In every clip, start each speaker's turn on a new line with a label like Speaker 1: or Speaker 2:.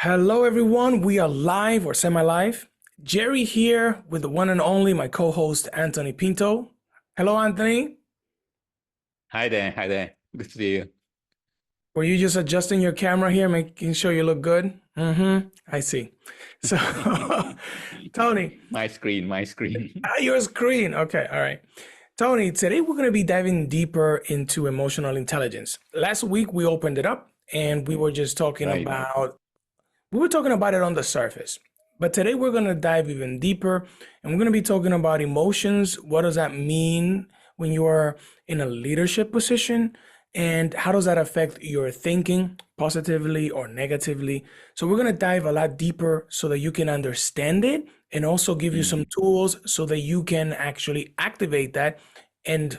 Speaker 1: Hello, everyone. We are live or semi-live. Jerry here with the one and only my co-host Anthony Pinto. Hello, Anthony.
Speaker 2: Hi there. Hi there. Good to see you.
Speaker 1: Were you just adjusting your camera here, making sure you look good? I see. So, Tony,
Speaker 2: My screen, my screen.
Speaker 1: your screen. Okay, all right. Tony, today we're going to be diving deeper into emotional intelligence. Last week we opened it up and we were just talking
Speaker 2: Right.
Speaker 1: about We were talking about it on the surface, but today we're going to dive even deeper and we're going to be talking about emotions. What does that mean when you are in a leadership position? And how does that affect your thinking positively or negatively? So, we're going to dive a lot deeper so that you can understand it and also give you some
Speaker 2: Mm.
Speaker 1: tools so that you can actually activate that and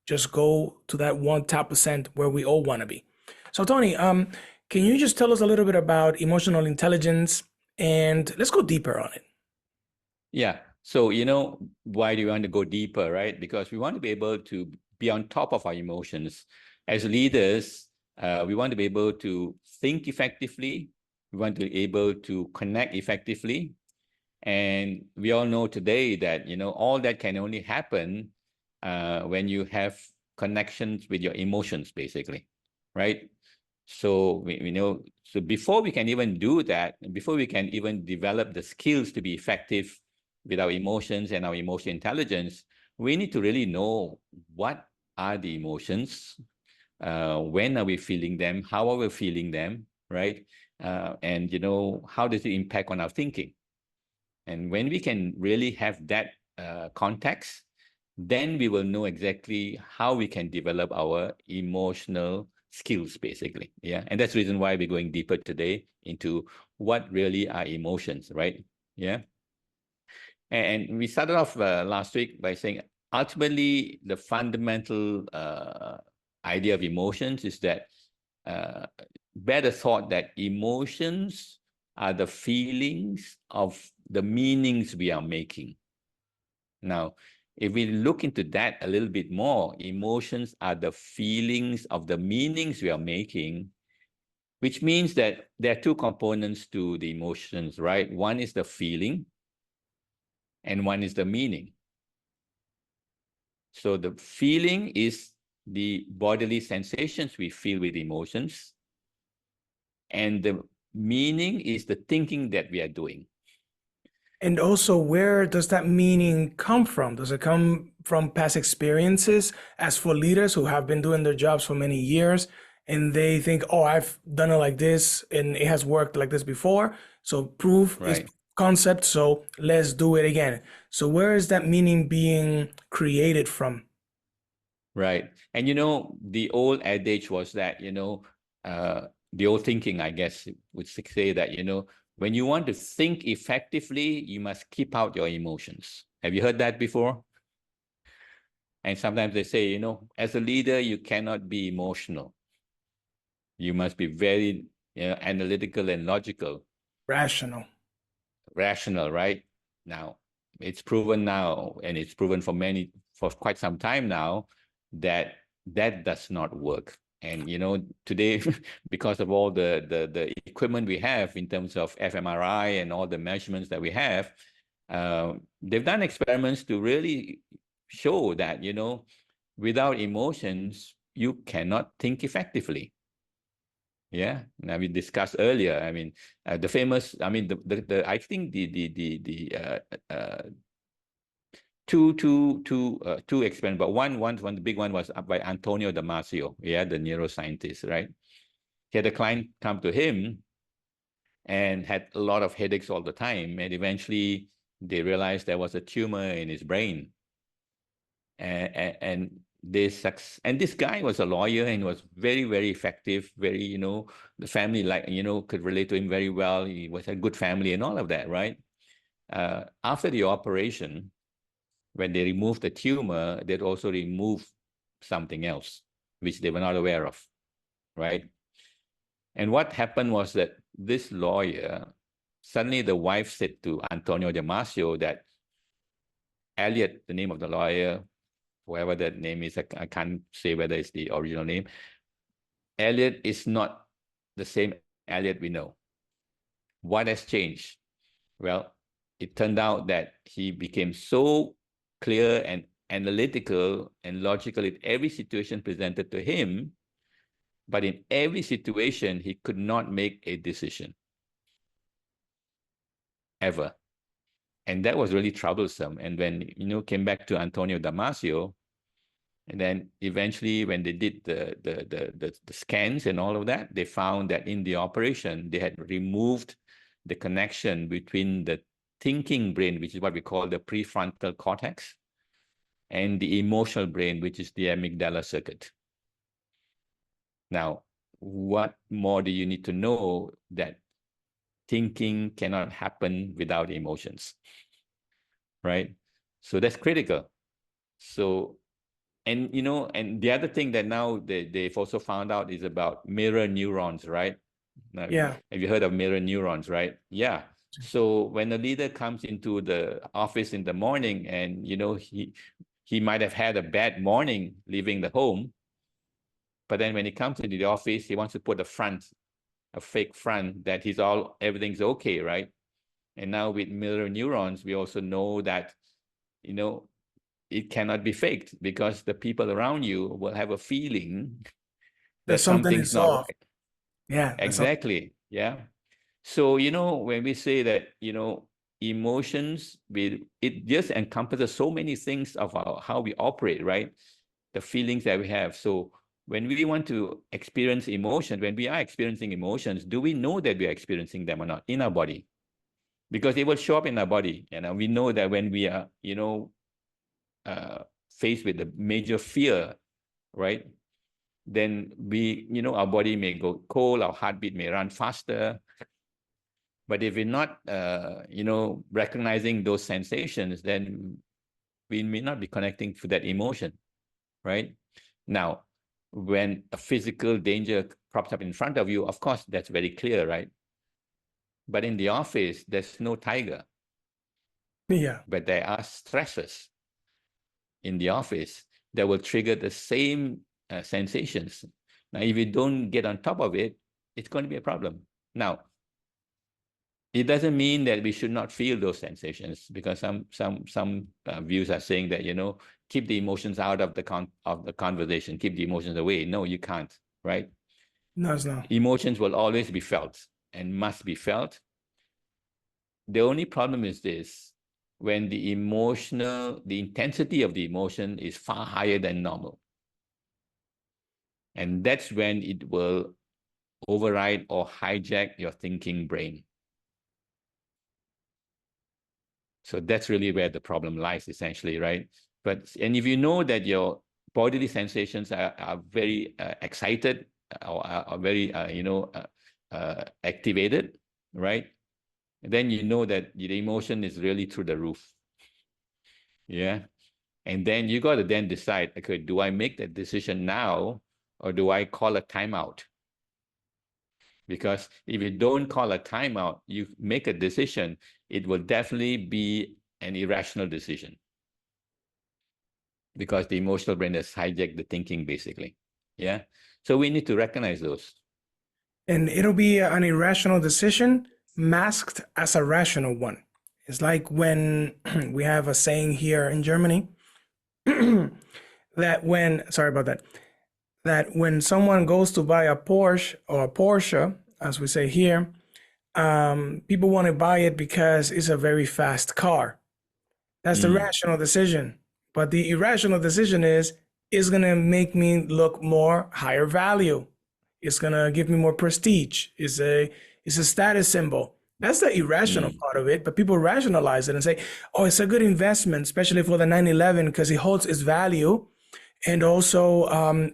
Speaker 1: just go to that one top percent where we all want to be. So, Tony, can you just tell us a little bit about emotional intelligence and let's go deeper on it?
Speaker 2: Yeah. So, why do we want to go deeper, right? Because we want to be able to be on top of our emotions. As leaders, we want to be able to think effectively. We want to be able to connect effectively. And we all know today that, all that can only happen when you have connections with your emotions, basically, right? So we know, so before we can even do that, before we can even develop the skills to be effective with our emotions and our emotional intelligence, we need to really know what are the emotions, when are we feeling them, how are we feeling them, right? And how does it impact on our thinking? And when we can really have that context, then we will know exactly how we can develop our emotional skills, basically. Yeah. And that's the reason why we're going deeper today into what really are emotions, right? Yeah. And we started off last week by saying ultimately the fundamental idea of emotions is that better thought that emotions are the feelings of the meanings we are making. Now, if we look into that a little bit more, emotions are the feelings of the meanings we are making, which means that there are two components to the emotions, right? One is the feeling and one is the meaning. So the feeling is the bodily sensations we feel with emotions, and the meaning is the thinking that we are doing.
Speaker 1: And also, where does that meaning come from? Does it come from past experiences? As for leaders who have been doing their jobs for many years and they think, oh, I've done it like this and it has worked like this before. So proof is
Speaker 2: Right.
Speaker 1: concept. So let's do it again. So where is that meaning being created from?
Speaker 2: Right. And the old adage was that, the old thinking, I guess, would say that, when you want to think effectively, you must keep out your emotions. Have you heard that before? And sometimes they say, as a leader, you cannot be emotional. You must be very, analytical and logical,
Speaker 1: Rational.
Speaker 2: rational, right? Now, it's proven now, and it's proven for quite some time now, that that does not work. And today, because of all the equipment we have in terms of fMRI and all the measurements that we have, they've done experiments to really show that without emotions you cannot think effectively. Yeah, now we discussed earlier. I mean, the famous. I mean, the I think two experiments, but one the big one was by Antonio Damasio. Yeah, the neuroscientist, right? He had a client come to him and had a lot of headaches all the time, and eventually they realized there was a tumor in his brain, and this guy was a lawyer and was very, very effective, very, the family, like, could relate to him very well. He was a good family and all of that, right? After the operation, when they removed the tumor, they'd also remove something else which they were not aware of, right? And what happened was that this lawyer, suddenly the wife said to Antonio Damasio that Elliot, the name of the lawyer, whoever that name is, I can't say whether it's the original name. Elliot is not the same Elliot we know. What has changed? Well, it turned out that he became so clear and analytical and logical in every situation presented to him, but in every situation, he could not make a decision ever. And that was really troublesome. And when, came back to Antonio Damasio, and then eventually when they did the scans and all of that, they found that in the operation, they had removed the connection between the thinking brain, which is what we call the prefrontal cortex, and the emotional brain, which is the amygdala circuit. Now, what more do you need to know that thinking cannot happen without emotions, right? So that's critical. So, and the other thing that now they've also found out is about mirror neurons, right? Now,
Speaker 1: Yeah.
Speaker 2: have you heard of mirror neurons, right? Yeah. So when a leader comes into the office in the morning and, he might have had a bad morning leaving the home, but then when he comes into the office, he wants to put a fake front that everything's okay, right? And now with mirror neurons, we also know that, it cannot be faked because the people around you will have a feeling
Speaker 1: That
Speaker 2: that
Speaker 1: something
Speaker 2: something's
Speaker 1: is
Speaker 2: not
Speaker 1: off.
Speaker 2: right.
Speaker 1: Yeah.
Speaker 2: Exactly. Yeah. So, when we say that, emotions, it just encompasses so many things of how we operate, right? The feelings that we have. So when we want to experience emotion, when we are experiencing emotions, do we know that we are experiencing them or not in our body? Because they will show up in our body. We know that when we are, faced with a major fear, right? Then our body may go cold, our heartbeat may run faster. But if we're not, recognizing those sensations, then we may not be connecting to that emotion, right? Now, when a physical danger props up in front of you, of course, that's very clear, right? But in the office, there's no tiger,
Speaker 1: Yeah.
Speaker 2: but there are stresses in the office that will trigger the same sensations. Now, if you don't get on top of it, it's going to be a problem. Now, it doesn't mean that we should not feel those sensations, because some views are saying that keep the emotions out of the conversation, keep the emotions away. No, you can't, right?
Speaker 1: No, it's not.
Speaker 2: Emotions will always be felt and must be felt. The only problem is this: when the intensity of the emotion is far higher than normal, and that's when it will override or hijack your thinking brain. So that's really where the problem lies, essentially, right? And if you know that your bodily sensations are very excited, or are very, activated, right? Then you know that the emotion is really through the roof. Yeah. And then you got to then decide, okay, do I make that decision now, or do I call a timeout? Because if you don't call a timeout, you make a decision, it will definitely be an irrational decision, because the emotional brain has hijacked the thinking, basically. Yeah. So we need to recognize those.
Speaker 1: And it'll be an irrational decision masked as a rational one. It's like when we have a saying here in Germany sorry about that, that when someone goes to buy a Porsche or a Porsche, as we say here, people want to buy it because it's a very fast car. That's the rational decision. But the irrational decision is going to make me look more higher value. It's going to give me more prestige. It's a status symbol. That's the irrational part of it. But people rationalize it and say, oh, it's a good investment, especially for the 911, because it holds its value. And also,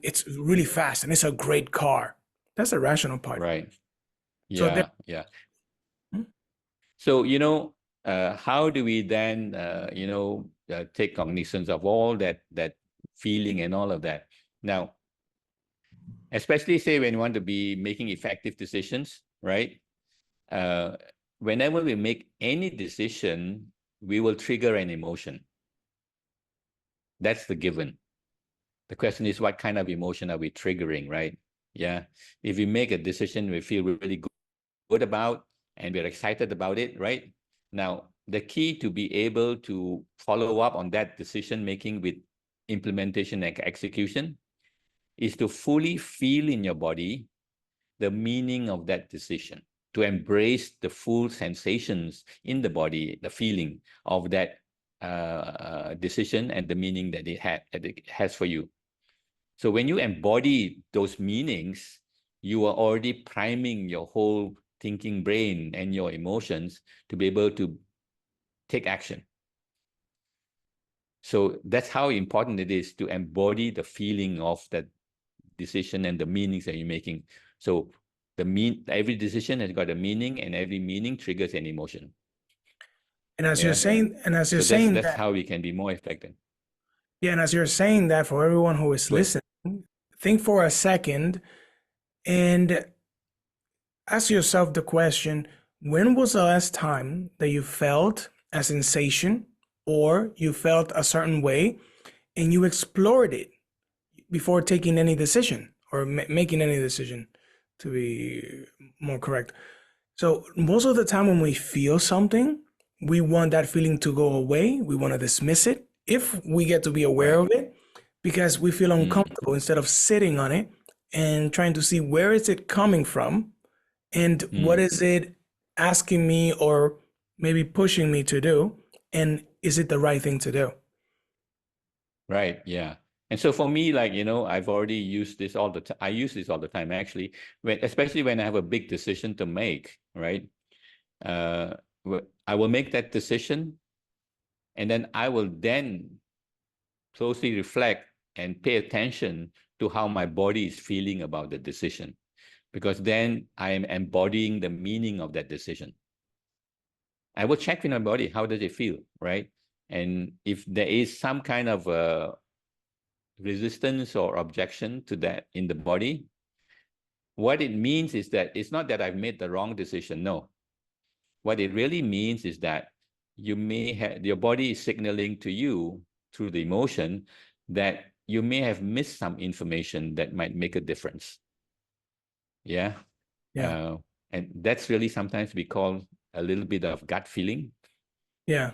Speaker 1: it's really fast and it's a great car. That's the rational part.
Speaker 2: Right.
Speaker 1: So there,
Speaker 2: Yeah. Yeah. So, how do we then, take cognizance of all that feeling and all of that? Now, especially say when you want to be making effective decisions, right? Whenever we make any decision, we will trigger an emotion. That's the given. The question is, what kind of emotion are we triggering, right? Yeah. If we make a decision we feel really good about, and we're excited about it, right? Now, the key to be able to follow up on that decision making with implementation and execution is to fully feel in your body the meaning of that decision, to embrace the full sensations in the body, the feeling of that decision and the meaning that it has for you. So when you embody those meanings, you are already priming your whole thinking brain and your emotions to be able to take action. So that's how important it is to embody the feeling of that decision and the meanings that you're making. So every decision has got a meaning, and every meaning triggers an emotion.
Speaker 1: And as you're saying,
Speaker 2: so that's
Speaker 1: that,
Speaker 2: how we can be more effective.
Speaker 1: yeah, and as you're saying that, for everyone who is listening, think for a second and ask yourself the question, when was the last time that you felt a sensation or you felt a certain way and you explored it before taking any decision or making any decision, to be more correct? So most of the time when we feel something, we want that feeling to go away. We want to dismiss it if we get to be aware of it, because we feel uncomfortable instead of sitting on it and trying to see where is it coming from and what is it asking me or maybe pushing me to do, and is it the right thing to do?
Speaker 2: Right. Yeah. And so for me, like, I've already used this all the time. I use this all the time, actually, especially when I have a big decision to make, right? I will make that decision, and then I will then closely reflect and pay attention to how my body is feeling about the decision, because then I am embodying the meaning of that decision. I will check with my body, how does it feel, right? And if there is some kind of resistance or objection to that in the body, what it means is that it's not that I've made the wrong decision. No. What it really means is that your body is signaling to you through the emotion that you may have missed some information that might make a difference. Yeah.
Speaker 1: Yeah.
Speaker 2: And that's really sometimes we call a little bit of gut feeling.
Speaker 1: Yeah.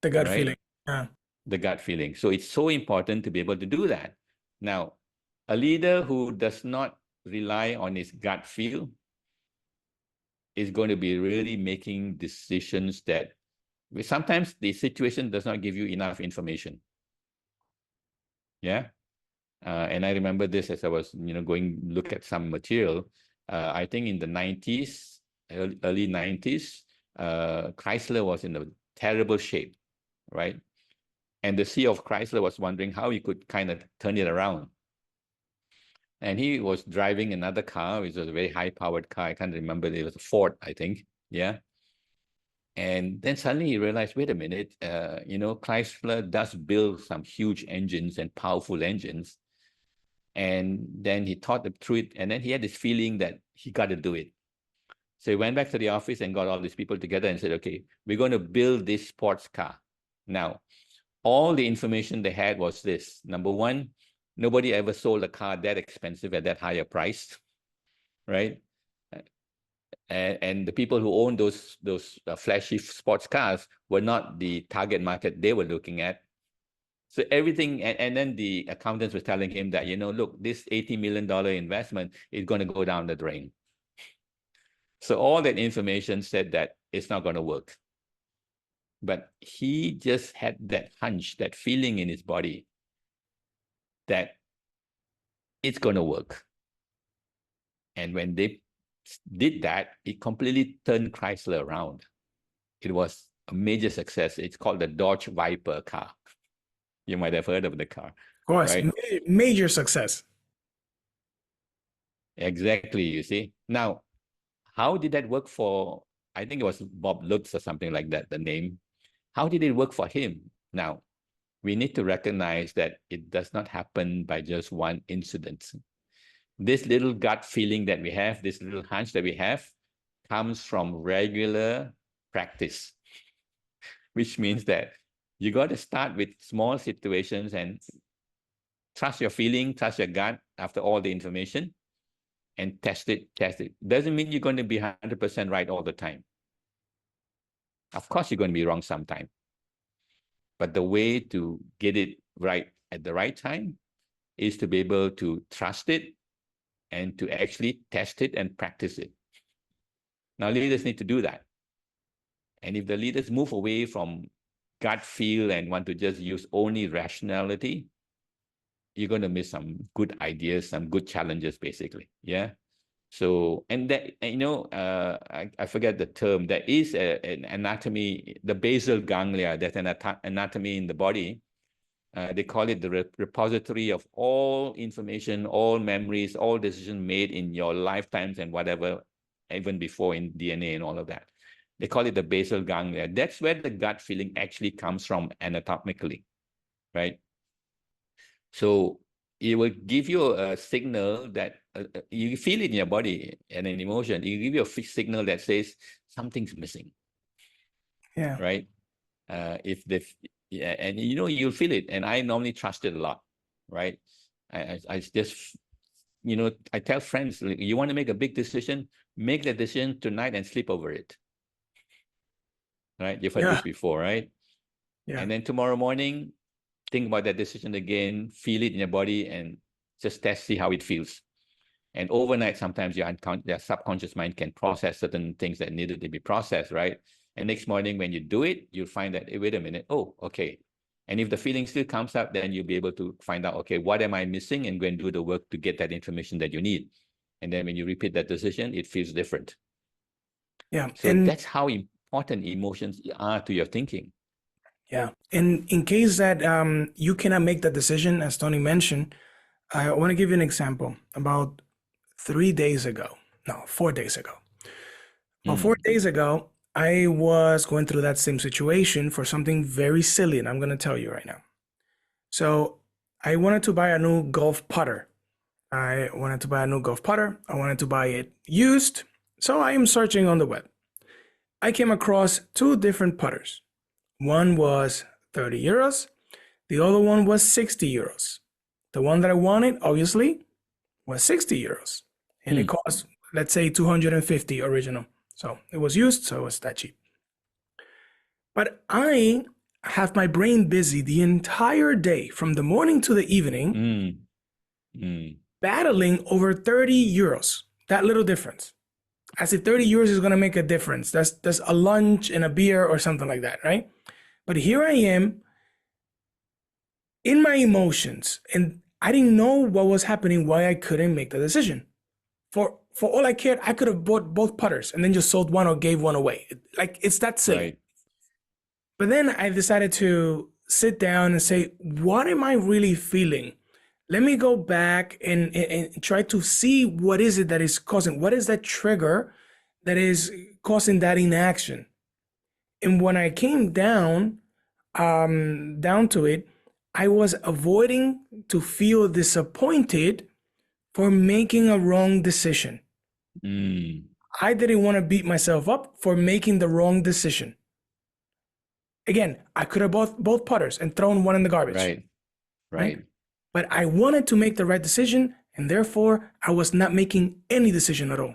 Speaker 1: The gut
Speaker 2: right?
Speaker 1: feeling. Yeah.
Speaker 2: The gut feeling. So it's so important to be able to do that. Now, a leader who does not rely on his gut feel is going to be really making decisions that sometimes the situation does not give you enough information. Yeah. And I remember this as I was, going look at some material. I think in the 90s, early 90s, Chrysler was in a terrible shape, right? And the CEO of Chrysler was wondering how he could kind of turn it around. And he was driving another car, which was a very high-powered car. I can't remember. It was a Ford, I think. Yeah. And then suddenly he realized, wait a minute, Chrysler does build some huge engines and powerful engines. And then he thought through it, and then he had this feeling that he got to do it. So he went back to the office and got all these people together and said, okay, we're going to build this sports car. Now, all the information they had was this. Number one, nobody ever sold a car that expensive at that higher price, right? And the people who own those flashy sports cars were not the target market they were looking at. So everything, and then the accountants were telling him that, look, this $80 million investment is going to go down the drain. So all that information said that it's not going to work. But he just had that hunch, that feeling in his body that it's going to work. And when they did that, it completely turned Chrysler around. It was a major success. It's called the Dodge Viper car. You might have heard of the car.
Speaker 1: Of course,
Speaker 2: right?
Speaker 1: Major success.
Speaker 2: Exactly, you see. Now, how did that work for, I think it was Bob Lutz or something like that, the name. How did it work for him? Now, we need to recognize that it does not happen by just one incident. This little gut feeling that we have, this little hunch that we have, comes from regular practice, which means that you got to start with small situations and trust your feeling, trust your gut after all the information, and test it. Doesn't mean you're going to be 100% right all the time. Of course, you're going to be wrong sometime. But the way to get it right at the right time is to be able to trust it and to actually test it and practice it. Now, leaders need to do that. And if the leaders move away from gut feel and want to just use only rationality, you're going to miss some good ideas, some good challenges, basically. Yeah. So, and that, I forget the term. There is an anatomy, the basal ganglia, that's an anatomy in the body. They call it the repository of all information, all memories, all decisions made in your lifetimes and whatever, even before in DNA and all of that. They call it the basal ganglia. That's where the gut feeling actually comes from anatomically, right? So it will give you a signal that you feel it in your body and an emotion. It will give you a signal that says something's missing.
Speaker 1: Yeah.
Speaker 2: Right. Yeah, and you'll feel it. And I normally trust it a lot. Right. I just, I tell friends, you want to make a big decision, make the decision tonight and sleep over it. Right. You've heard this before, right?
Speaker 1: Yeah.
Speaker 2: And then tomorrow morning, think about that decision again, feel it in your body, and just see how it feels. And overnight, sometimes your subconscious mind can process certain things that needed to be processed, right? And next morning, when you do it, you'll find that, hey, wait a minute, oh, okay. And if the feeling still comes up, then you'll be able to find out, okay, what am I missing? And go and do the work to get that information that you need. And then when you repeat that decision, it feels different.
Speaker 1: Yeah.
Speaker 2: So and that's how important emotions are to your thinking.
Speaker 1: Yeah. And in case that you cannot make that decision, as Tony mentioned, I want to give you an example. About 4 days ago. Well, 4 days ago, I was going through that same situation for something very silly, and I'm going to tell you right now. So I wanted to buy a new golf putter. I wanted to buy it used. So I am searching on the web. I came across 2 different putters. One was 30 euros. The other one was 60 euros. The one that I wanted, obviously, was 60 euros. And it cost, let's say, 250 original. So it was used, so it was that cheap. But I have my brain busy the entire day, from the morning to the evening, battling over 30 euros. That little difference. As if 30 euros is going to make a difference. That's a lunch and a beer or something like that, right? But here I am in my emotions, and I didn't know what was happening, why I couldn't make the decision. For all I cared, I could have bought both putters and then just sold one or gave one away. Like, it's that silly. Right. But then I decided to sit down and say, what am I really feeling? Let me go back and try to see what is it that is causing, what is that trigger that is causing that inaction? And when I came down to it, I was avoiding to feel disappointed for making a wrong decision. I didn't want to beat myself up for making the wrong decision. Again, I could have bought both putters and thrown one in the garbage. Right. But I wanted to make the right decision, and therefore I was not making any decision at all.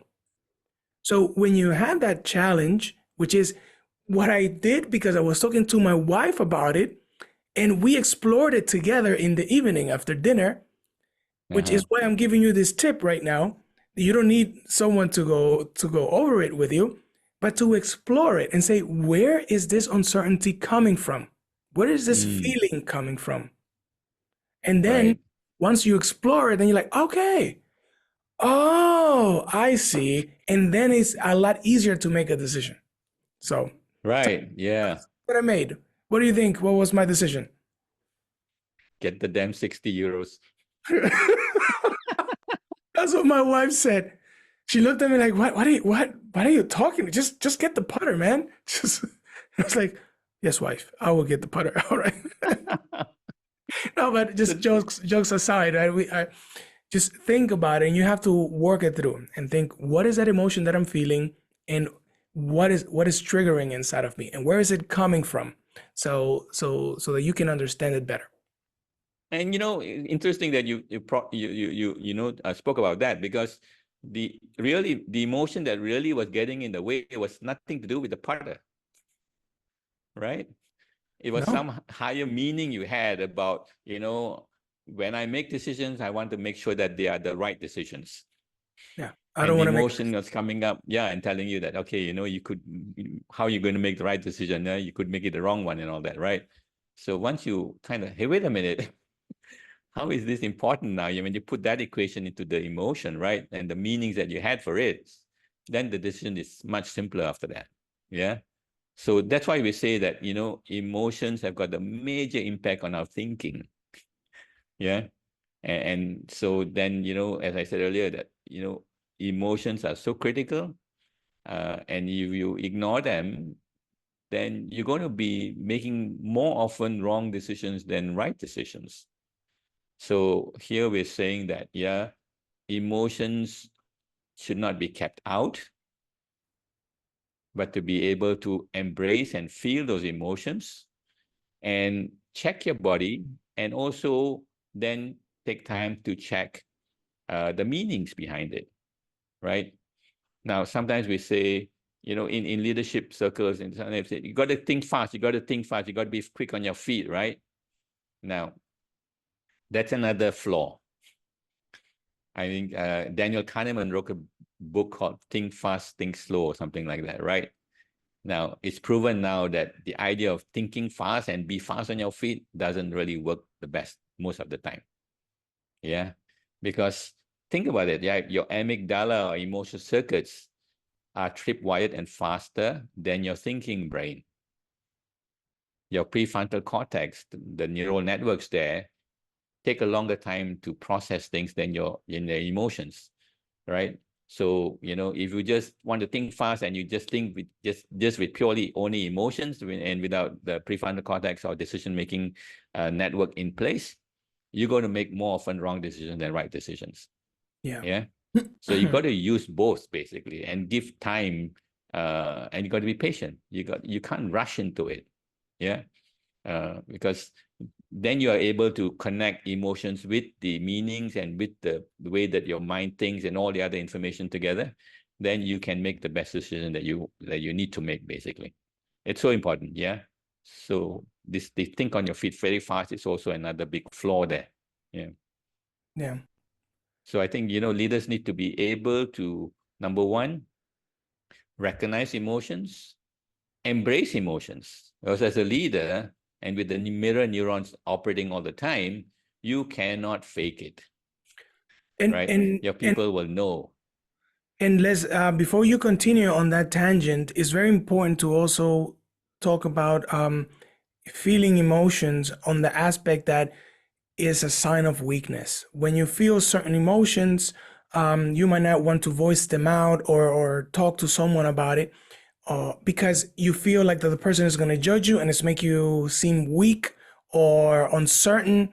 Speaker 1: So when you have that challenge, which is what I did because I was talking to my wife about it, and we explored it together in the evening after dinner, which is why I'm giving you this tip right now. You don't need someone to go over it with you, but to explore it and say, where is this uncertainty coming from? Where is this feeling coming from? And then once you explore it, then you're like, okay, oh, I see. And then it's a lot easier to make a decision. So, that's what I made. What do you think? What was my decision?
Speaker 2: Get the damn 60 euros.
Speaker 1: That's what my wife said. She looked at me like, what are you talking? Just get the putter, man. I was like, yes, wife, I will get the putter. All right. No, but just jokes aside, right? I just think about it, and you have to work it through and think, what is that emotion that I'm feeling, and what is triggering inside of me, and where is it coming from? So that you can understand it better.
Speaker 2: And interesting that you spoke about that, because the emotion that really was getting in the way was nothing to do with the partner, right? It was
Speaker 1: No.
Speaker 2: some higher meaning you had about, when I make decisions, I want to make sure that they are the right decisions.
Speaker 1: Yeah. I
Speaker 2: And
Speaker 1: don't
Speaker 2: the
Speaker 1: want to make.
Speaker 2: emotion was coming up, yeah, and telling you that, okay, you could, how are you going to make the right decision? You could make it the wrong one and all that, right? So once you kind of, hey, wait a minute, how is this important now? When you put that equation into the emotion, right, and the meanings that you had for it, then the decision is much simpler after that. Yeah. So that's why we say that, emotions have got a major impact on our thinking. Yeah. And so then, as I said earlier, that, emotions are so critical. And if you ignore them, then you're going to be making more often wrong decisions than right decisions. So here we're saying that, yeah, emotions should not be kept out, but to be able to embrace and feel those emotions and check your body, and also then take time to check the meanings behind it, right? Now, sometimes we say, in leadership circles, and sometimes say, you got to think fast, you got to think fast, you got to be quick on your feet, right? Now, that's another flaw. I think Daniel Kahneman wrote a book called Think Fast, Think Slow, or something like that, right? Now, it's proven now that the idea of thinking fast and be fast on your feet doesn't really work the best most of the time. Yeah. Because think about it, yeah, your amygdala or emotional circuits are tripwired and faster than your thinking brain. Your prefrontal cortex, the neural networks there, take a longer time to process things than your emotions, right? So, if you just want to think fast and you just think with just with purely only emotions and without the prefrontal cortex or decision-making network in place, you're going to make more often wrong decisions than right decisions.
Speaker 1: Yeah.
Speaker 2: Yeah. So you got to use both basically and give time, and you got to be patient. You can't rush into it. Yeah. Because then you are able to connect emotions with the meanings and with the way that your mind thinks and all the other information together. Then you can make the best decision that you need to make, basically. It's so important. Yeah. So they think on your feet very fast is also another big flaw there. Yeah.
Speaker 1: Yeah.
Speaker 2: So I think, leaders need to be able to, number one, recognize emotions, embrace emotions. Because as a leader, and with the mirror neurons operating all the time, you cannot fake it,
Speaker 1: And
Speaker 2: right?
Speaker 1: and
Speaker 2: Your
Speaker 1: and
Speaker 2: people will know.
Speaker 1: and let's before you continue on that tangent, it's very important to also talk about feeling emotions on the aspect that is a sign of weakness. When you feel certain emotions, you might not want to voice them out or talk to someone about it, because you feel like that the person is going to judge you and it's make you seem weak or uncertain.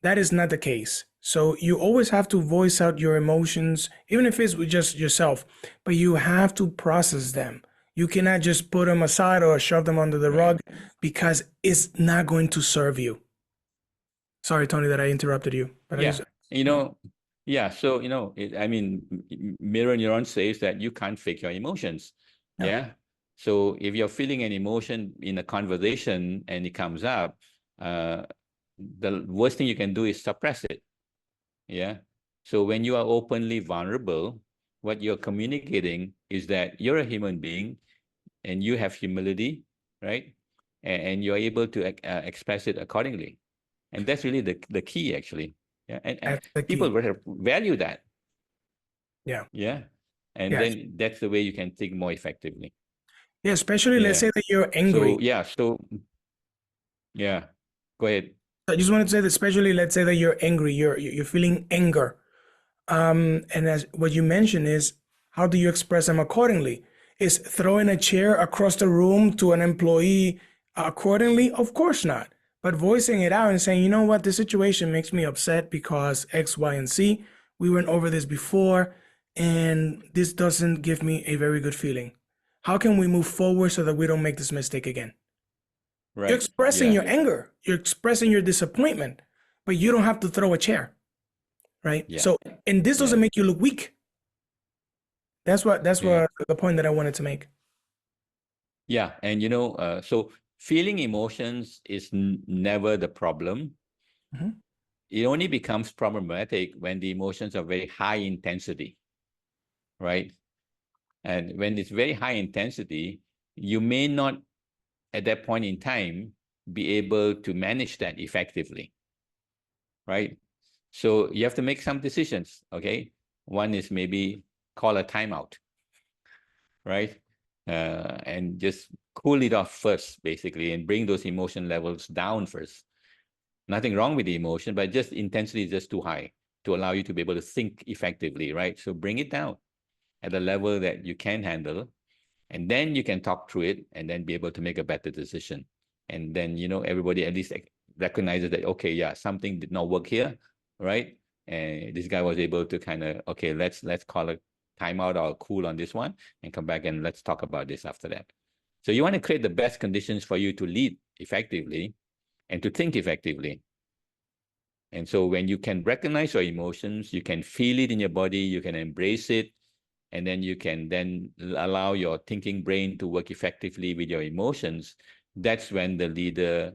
Speaker 1: That is not the case. So you always have to voice out your emotions, even if it's with just yourself, but you have to process them. You cannot just put them aside or shove them under the
Speaker 2: Right.
Speaker 1: rug because it's not going to serve you. Sorry, Tony, that I interrupted you, but I
Speaker 2: Yeah.
Speaker 1: just,
Speaker 2: You
Speaker 1: yeah,
Speaker 2: know, yeah. So, mirror neuron says that you can't fake your emotions.
Speaker 1: yeah,
Speaker 2: Yeah. So if you're feeling an emotion in a conversation and it comes up, uh, the worst thing you can do is suppress it. Yeah. So when you are openly vulnerable, what you're communicating is that you're a human being and you have humility, right? And you're able to express it accordingly. And that's really the key, actually. Yeah. And
Speaker 1: that's the
Speaker 2: people
Speaker 1: key.
Speaker 2: value that.
Speaker 1: Yeah,
Speaker 2: Yeah. And
Speaker 1: yeah,
Speaker 2: then that's the way you can think more effectively.
Speaker 1: yeah. Especially, let's
Speaker 2: Yeah.
Speaker 1: say that you're
Speaker 2: So,
Speaker 1: angry.
Speaker 2: yeah. So, yeah. Go ahead.
Speaker 1: I just wanted to say that, especially, let's say that you're angry, you're feeling anger. And as what you mentioned is, how do you express them accordingly? Is throwing a chair across the room to an employee accordingly? Of course not. But voicing it out and saying, you know what, this situation makes me upset because X, Y, and Z. We went over this before, and this doesn't give me a very good feeling. How can we move forward so that we don't make this mistake again? You're
Speaker 2: Right.
Speaker 1: expressing
Speaker 2: Yeah.
Speaker 1: your anger, you're expressing your disappointment, but you don't have to throw a chair, right?
Speaker 2: Yeah.
Speaker 1: So, and this doesn't
Speaker 2: Yeah.
Speaker 1: make you look weak. That's
Speaker 2: Yeah.
Speaker 1: what the point that I wanted to make.
Speaker 2: Yeah. And, so feeling emotions is never the problem.
Speaker 1: Mhm.
Speaker 2: It only becomes problematic when the emotions are very high intensity, right? And when it's very high intensity, you may not, at that point in time, be able to manage that effectively, right? So you have to make some decisions, okay? One is maybe call a timeout, right? And just cool it off first, basically, and bring those emotion levels down first. Nothing wrong with the emotion, but just intensity is just too high to allow you to be able to think effectively, right? So bring it down at a level that you can handle, and then you can talk through it and then be able to make a better decision. And then, everybody at least recognizes that, okay, yeah, something did not work here, right? And this guy was able to kind of, okay, let's call a timeout or cool on this one and come back and let's talk about this after that. So you want to create the best conditions for you to lead effectively and to think effectively. And so when you can recognize your emotions, you can feel it in your body, you can embrace it, and then you can then allow your thinking brain to work effectively with your emotions. That's when the leader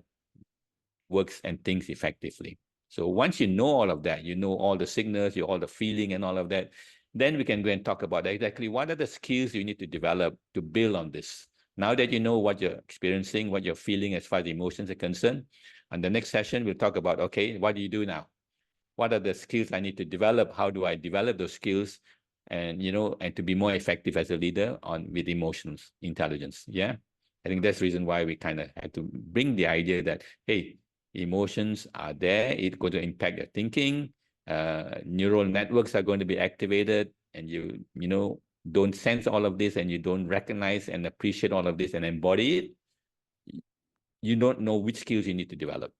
Speaker 2: works and thinks effectively. So once you know all of that, you know all the signals, all the feeling and all of that, then we can go and talk about exactly what are the skills you need to develop to build on this. Now that you know what you're experiencing, what you're feeling as far as emotions are concerned, on the next session, we'll talk about, okay, what do you do now? What are the skills I need to develop? How do I develop those skills? And, and to be more effective as a leader with emotions intelligence. Yeah. I think that's the reason why we kind of had to bring the idea that, hey, emotions are there. It's going to impact your thinking. Neural networks are going to be activated, and don't sense all of this, and you don't recognize and appreciate all of this and embody it. You don't know which skills you need to develop.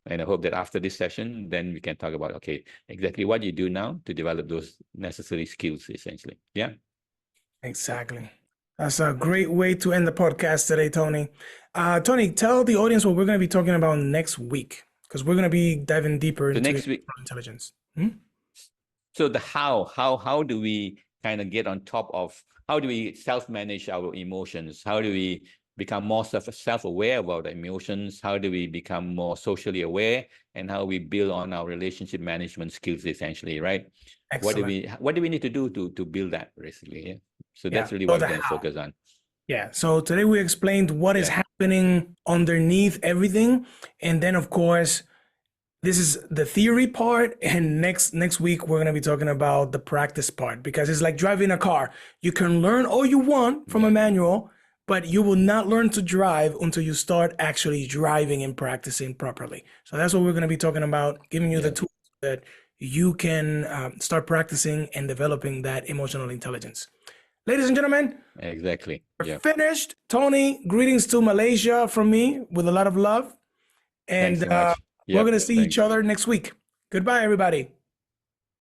Speaker 2: And I hope that after this session, then we can talk about, okay, exactly what you do now to develop those necessary skills, essentially. Yeah.
Speaker 1: Exactly. That's a great way to end the podcast today, Tony. Tony, tell the audience what we're going to be talking about next week, because we're going to be diving deeper
Speaker 2: So
Speaker 1: into
Speaker 2: next week,
Speaker 1: intelligence. Hmm?
Speaker 2: so the how do we kind of get on top of, how do we self-manage our emotions? How do we become more self-aware about emotions? How do we become more socially aware? And how we build on our relationship management skills, essentially, right?
Speaker 1: Excellent.
Speaker 2: What do we need to do to build that, basically? Yeah. So
Speaker 1: Yeah.
Speaker 2: that's really
Speaker 1: So
Speaker 2: what
Speaker 1: the
Speaker 2: we're going to
Speaker 1: how.
Speaker 2: focus on.
Speaker 1: Yeah. So today we explained what is
Speaker 2: Yeah.
Speaker 1: happening underneath everything. And then, of course, this is the theory part, and next week we're going to be talking about the practice part, because it's like driving a car. You can learn all you want from a
Speaker 2: Yeah.
Speaker 1: manual, but you will not learn to drive until you start actually driving and practicing properly. So that's what we're going to be talking about, giving you the
Speaker 2: Yeah.
Speaker 1: tools that you can start practicing and developing that emotional intelligence. Ladies and gentlemen,
Speaker 2: Exactly.
Speaker 1: we're
Speaker 2: Yeah.
Speaker 1: finished. Tony, greetings to Malaysia from me with a lot of love.
Speaker 2: Thanks
Speaker 1: And
Speaker 2: so much.
Speaker 1: we're
Speaker 2: Yep.
Speaker 1: going to see each
Speaker 2: Thanks.
Speaker 1: other next week. Goodbye, everybody.